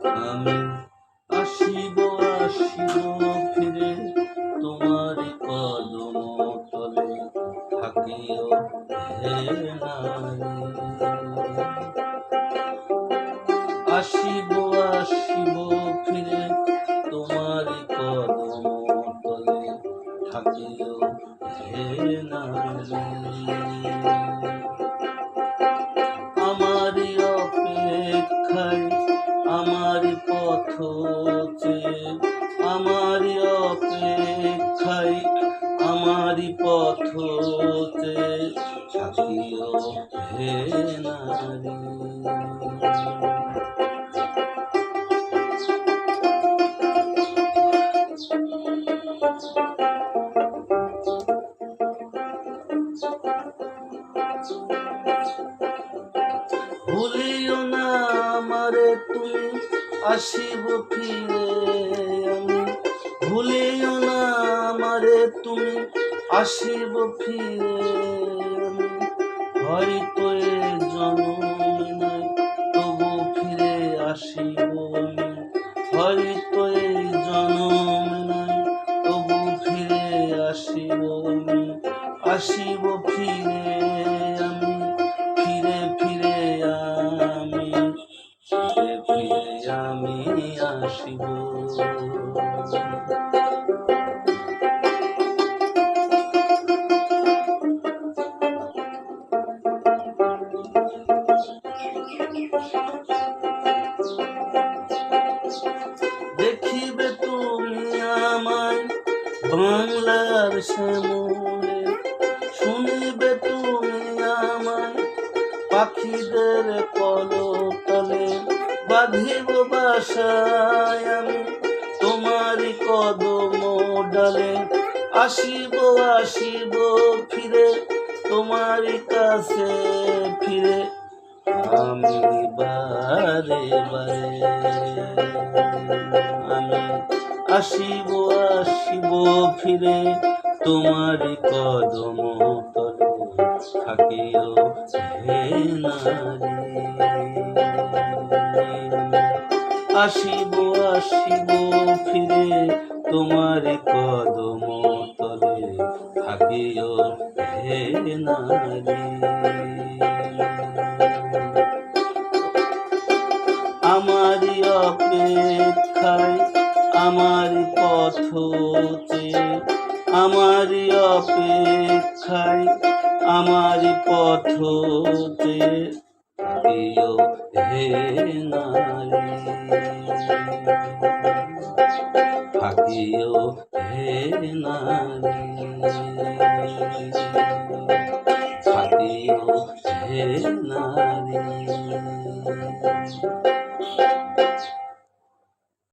আমি আসিব আসিব ফিরে তোমার কদম তলে থাকিও হে নারী। আসিব আসিব ফিরে তোমার কদম তলে থাকিও হে নারী। আমারই অপেক্ষায় আমারই পথ চেয়ে, আমারই অপেক্ষায় আমারই পথ চেয়ে থাকিও হে নারী। ভুলিও না আমারে তুমি আসিব ফিরে আমি। ভুলিও না আমারে তুমি আসিব ফিরে আমি। হয়তো এ জনমে নাই তবু ফিরে আসিব আমি। হয়তো এই জনমে নাই তবু ফিরে আসিব আমি। আসিব ফিরে আমি, ফিরে ফিরে আমি, ফিরে ফিরে আমি আসিব। দেখিবে তুমি আমায় বাংলার শ্যামলে, শুনিবে তুমি আমায় পাখিদের কলতলে। বাঁধিব বাসায় আমি তোমারই কদম ডালে। আসিব আসিব ফিরে তোমারই কাছে ফিরে আমি বারে বারে। আমি আসিব আসিব ফিরে তোমারই কদম তলে থাকিও হে নারী। আসিব আসিব ফিরে তোমারই কদম তলে থাকিও হে নারী। আমারই অপেক্ষায় আমারই পথ চেয়ে, আমারই অপেক্ষায় আমারই পথ চেয়ে থাকিও হে নারী। থাকিও হে নারী। থাকিও হে নারী।